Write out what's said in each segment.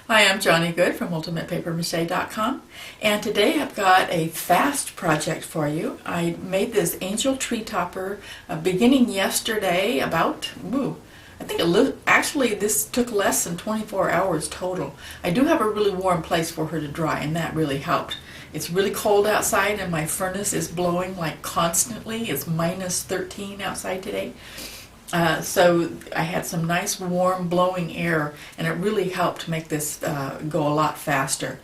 Hi, I'm Johnny Good from UltimatePaperMache.com, and today I've got a fast project for you. I made this angel tree topper beginning yesterday I think actually this took less than 24 hours total. I do have a really warm place for her to dry, and that really helped. It's really cold outside and my furnace is blowing like constantly. It's minus 13 outside today. So I had some nice warm blowing air, and it really helped make this go a lot faster.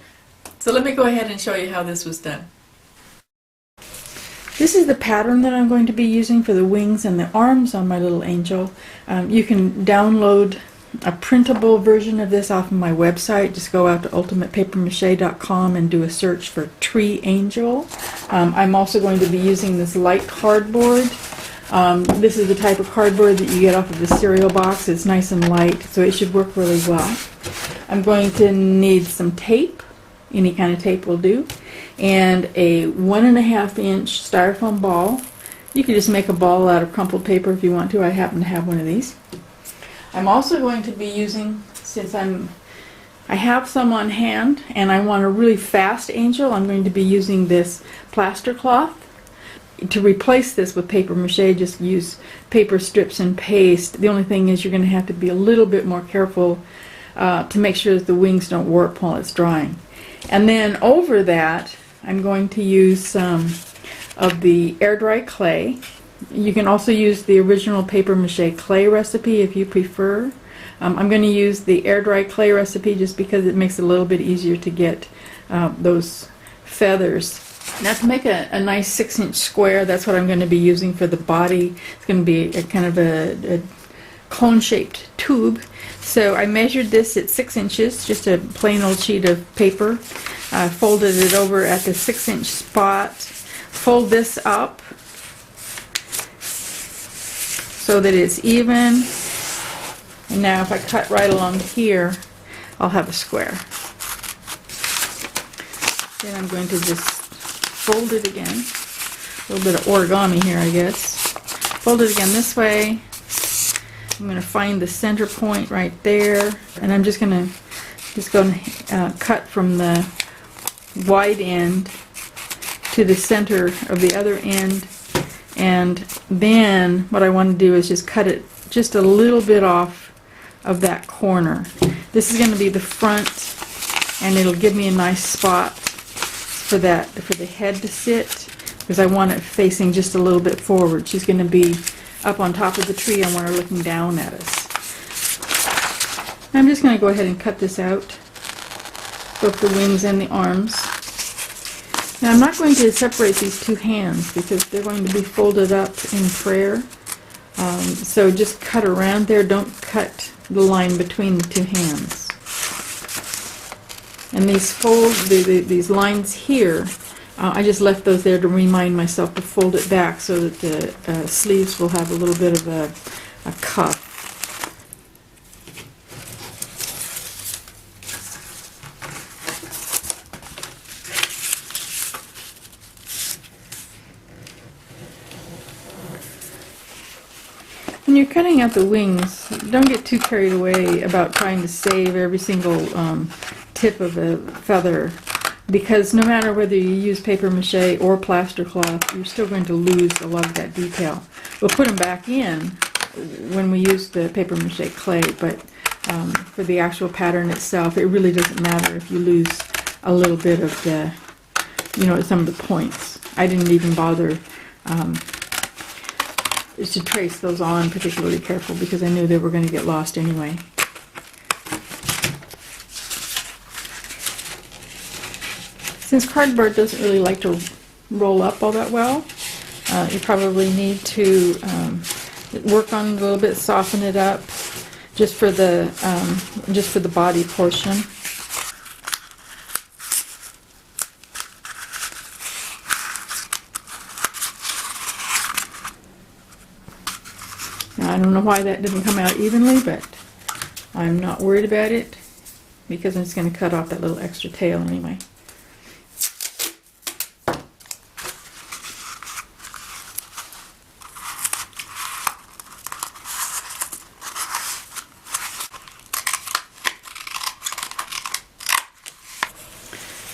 So let me go ahead and show you how this was done. This is the pattern that I'm going to be using for the wings and the arms on my little angel. You can download a printable version of this off of my website. Just go out to ultimatepapermache.com and do a search for tree angel. I'm also going to be using this light cardboard. This is the type of cardboard that you get off of the cereal box. It's nice and light, so it should work really well. I'm going to need some tape. Any kind of tape will do. And a 1.5 inch styrofoam ball. You can just make a ball out of crumpled paper if you want to. I happen to have one of these. I'm also going to be using, since I have some on hand and I want a really fast angel, I'm going to be using this plaster cloth. To replace this with paper mache, just use paper strips and paste. The only thing is you're going to have to be a little bit more careful to make sure that the wings don't warp while it's drying. And then over that, I'm going to use some of the air dry clay. You can also use the original paper mache clay recipe if you prefer. I'm going to use the air dry clay recipe just because it makes it a little bit easier to get those feathers. Now to make a nice 6-inch square, that's what I'm going to be using for the body. It's going to be a kind of a cone-shaped tube. So I measured this at 6 inches, just a plain old sheet of paper. I folded it over at the 6-inch spot. Fold this up so that it's even. And now if I cut right along here, I'll have a square. Then I'm going to just fold it again. A little bit of origami here, I guess. Fold it again this way. I'm going to find the center point right there, and I'm just going to cut from the wide end to the center of the other end, and then what I want to do is just cut it just a little bit off of that corner. This is going to be the front, and it'll give me a nice spot for the head to sit, because I want it facing just a little bit forward. She's going to be up on top of the tree. I want her looking down at us. I'm just going to go ahead and cut this out, both the wings and the arms. Now I'm not going to separate these two hands because they're going to be folded up in prayer. So just cut around there. Don't cut the line between the two hands. And these lines here, I just left those there to remind myself to fold it back so that the sleeves will have a little bit of a cuff. When you're cutting out the wings, don't get too carried away about trying to save every single tip of a feather, because no matter whether you use paper mache or plaster cloth, you're still going to lose a lot of that detail. We'll put them back in when we use the paper mache clay, but for the actual pattern itself, it really doesn't matter if you lose a little bit of some of the points. I didn't even bother to trace those on particularly careful because I knew they were going to get lost anyway. Since cardboard doesn't really like to roll up all that well, you probably need to work on it a little bit, soften it up, just for the body portion. Now, I don't know why that didn't come out evenly, but I'm not worried about it because I'm just going to cut off that little extra tail anyway.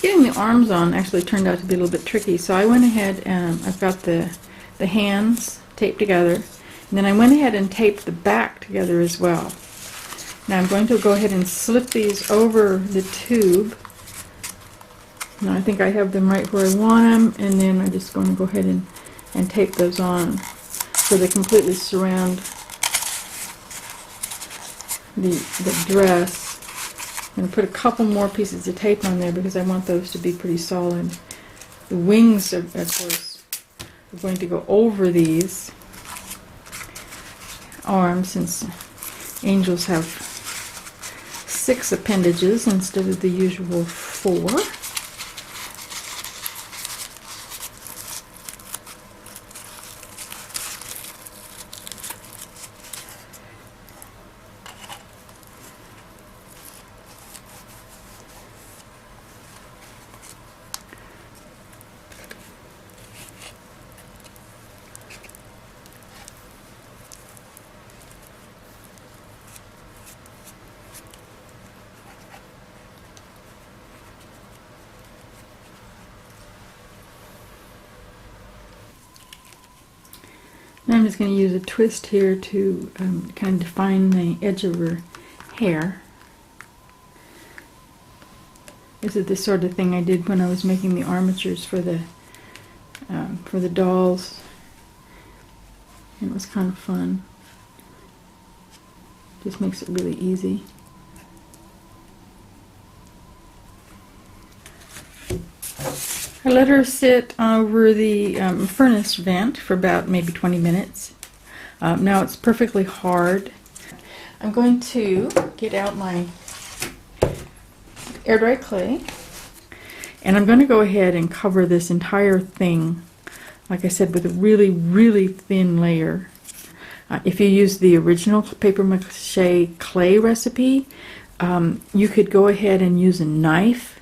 Getting the arms on actually turned out to be a little bit tricky, so I went ahead and I've got the hands taped together, and then I went ahead and taped the back together as well. Now I'm going to go ahead and slip these over the tube. Now I think I have them right where I want them, and then I'm just going to go ahead and tape those on so they completely surround the dress. I'm going to put a couple more pieces of tape on there because I want those to be pretty solid. The wings, of course, are going to go over these arms, since angels have 6 appendages instead of the usual 4. Now I'm just going to use a twist here to kind of define the edge of her hair. This is the sort of thing I did when I was making the armatures for the dolls. It was kind of fun. Just makes it really easy. I let her sit over the furnace vent for about maybe 20 minutes. Now it's perfectly hard. I'm going to get out my air dry clay, and I'm going to go ahead and cover this entire thing, like I said, with a really, really thin layer. If you use the original paper mache clay recipe, you could go ahead and use a knife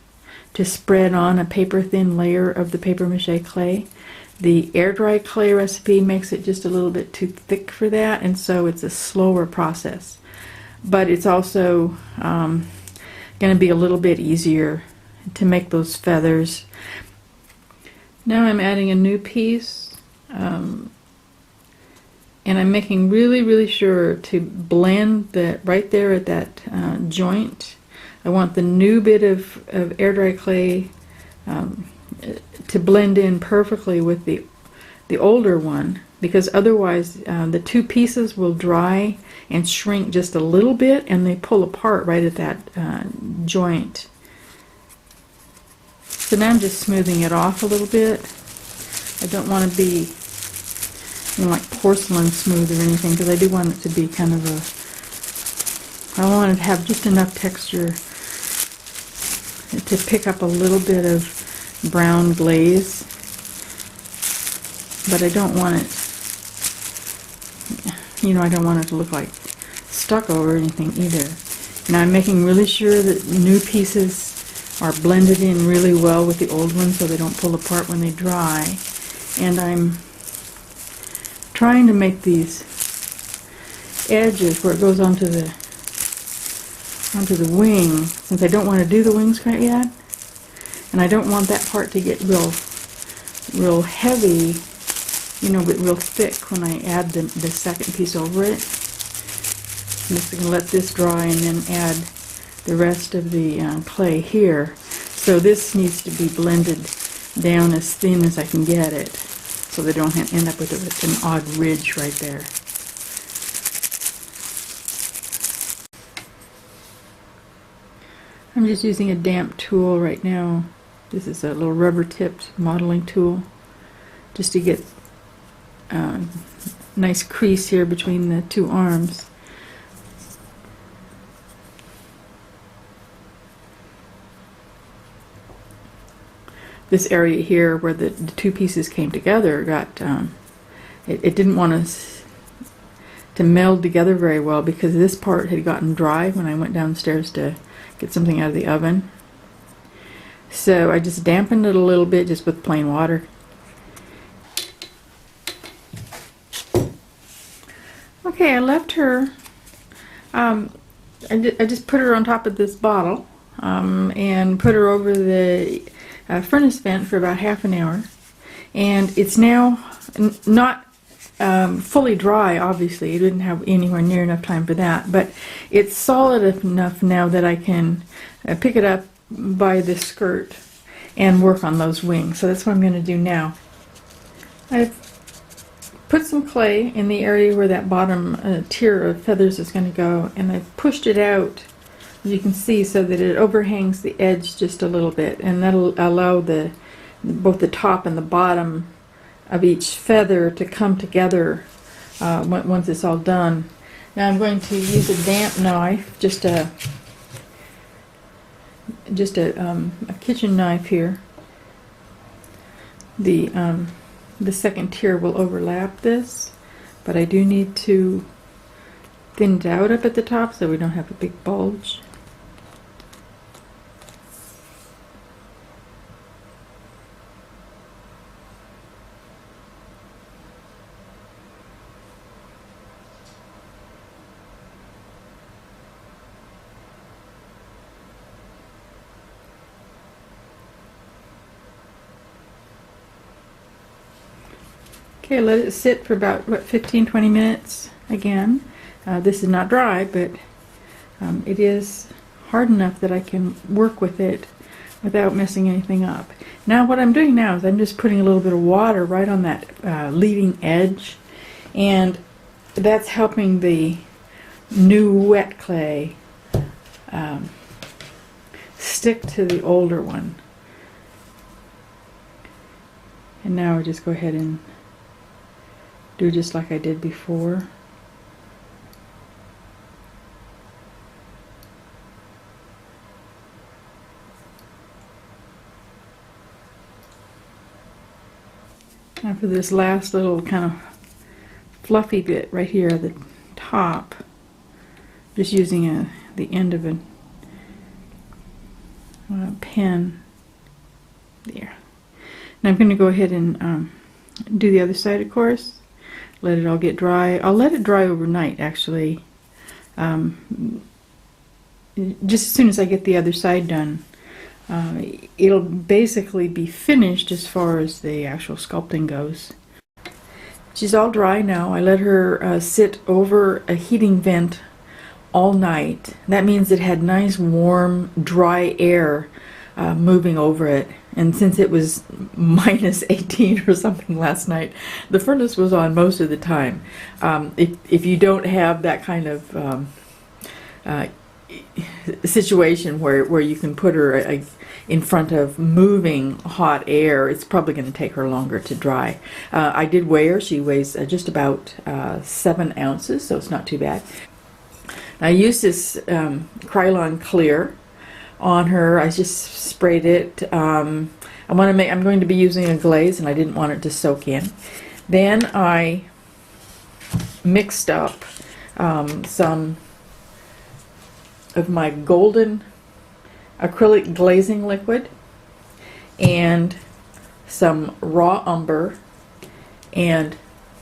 to spread on a paper thin layer of the paper mache clay. The air dry clay recipe makes it just a little bit too thick for that, and so it's a slower process. But it's also going to be a little bit easier to make those feathers. Now I'm adding a new piece, and I'm making really, really sure to blend that right there at that joint. I want the new bit of air dry clay to blend in perfectly with the older one, because otherwise the 2 pieces will dry and shrink just a little bit, and they pull apart right at that joint. So now I'm just smoothing it off a little bit. I don't want to be, you know, like porcelain smooth or anything, because I do want it to be kind of I want it to have just enough texture to pick up a little bit of brown glaze, but I don't want it, you know, I don't want it to look like stucco or anything either. Now I'm making really sure that new pieces are blended in really well with the old ones so they don't pull apart when they dry, and I'm trying to make these edges where it goes onto the wing, since I don't want to do the wings quite yet, and I don't want that part to get real heavy, you know, but real thick when I add the second piece over it. I'm just going to let this dry and then add the rest of the clay here. So this needs to be blended down as thin as I can get it, so they don't end up with an odd ridge right there. I'm just using a damp tool right now. This is a little rubber-tipped modeling tool, just to get a nice crease here between the 2 arms. This area here where the 2 pieces came together got, it didn't want to meld together very well, because this part had gotten dry when I went downstairs to get something out of the oven. So I just dampened it a little bit just with plain water. Okay, I left her, I just put her on top of this bottle and put her over the furnace vent for about half an hour, and it's now not fully dry. Obviously, it didn't have anywhere near enough time for that, but it's solid enough now that I can pick it up by the skirt and work on those wings. So that's what I'm going to do now. I've put some clay in the area where that bottom tier of feathers is going to go, and I've pushed it out, as you can see, so that it overhangs the edge just a little bit, and that'll allow both the top and the bottom of each feather to come together once it's all done. Now I'm going to use a damp knife, just a kitchen knife here. The second tier will overlap this, but I do need to thin it out up at the top so we don't have a big bulge. Okay, let it sit for about, 15-20 minutes again. This is not dry, but it is hard enough that I can work with it without messing anything up. Now what I'm doing now is I'm just putting a little bit of water right on that leading edge, and that's helping the new wet clay stick to the older one. And now I just go ahead and do just like I did before. Now for this last little kind of fluffy bit right here at the top, just using the end of a pen there. Now I'm going to go ahead and do the other side, of course. Let it all get dry. I'll let it dry overnight, actually. Just as soon as I get the other side done. It'll basically be finished as far as the actual sculpting goes. She's all dry now. I let her sit over a heating vent all night. That means it had nice, warm, dry air moving over it. And since it was minus 18 or something last night, the furnace was on most of the time. If you don't have that kind of situation where you can put her in front of moving hot air, it's probably going to take her longer to dry. I did weigh her. She weighs just about 7 ounces, so it's not too bad. I used this Krylon Clear on her. I just sprayed it. I'm going to be using a glaze, and I didn't want it to soak in. Then I mixed up some of my golden acrylic glazing liquid and some raw umber and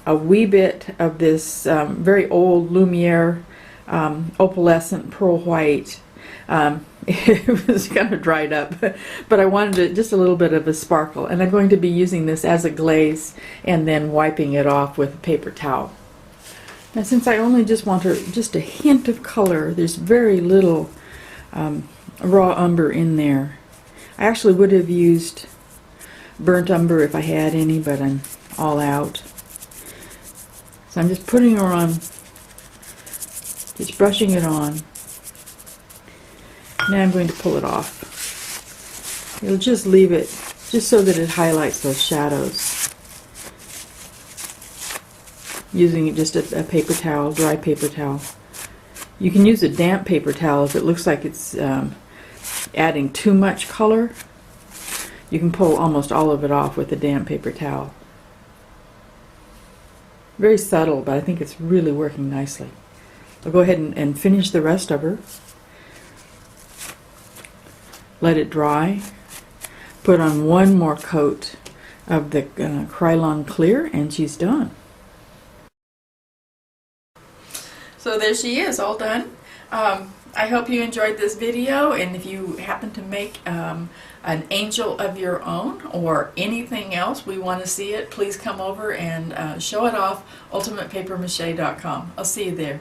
a wee bit of this very old Lumiere opalescent pearl white. It was kind of dried up, but I wanted just a little bit of a sparkle, and I'm going to be using this as a glaze and then wiping it off with a paper towel. Now, since I only just want just a hint of color, there's very little raw umber in there. I actually would have used burnt umber if I had any, but I'm all out. So I'm just putting her on, just brushing it on. Now I'm going to pull it off. You'll just leave it just so that it highlights those shadows. Using just a paper towel, dry paper towel. You can use a damp paper towel if it looks like it's adding too much color. You can pull almost all of it off with a damp paper towel. Very subtle, but I think it's really working nicely. I'll go ahead and finish the rest of her. Let it dry. Put on one more coat of the Krylon Clear, and she's done. So there she is, all done. I hope you enjoyed this video, and if you happen to make an angel of your own or anything else, we want to see it. Please come over and show it off, ultimatepapermache.com. I'll see you there.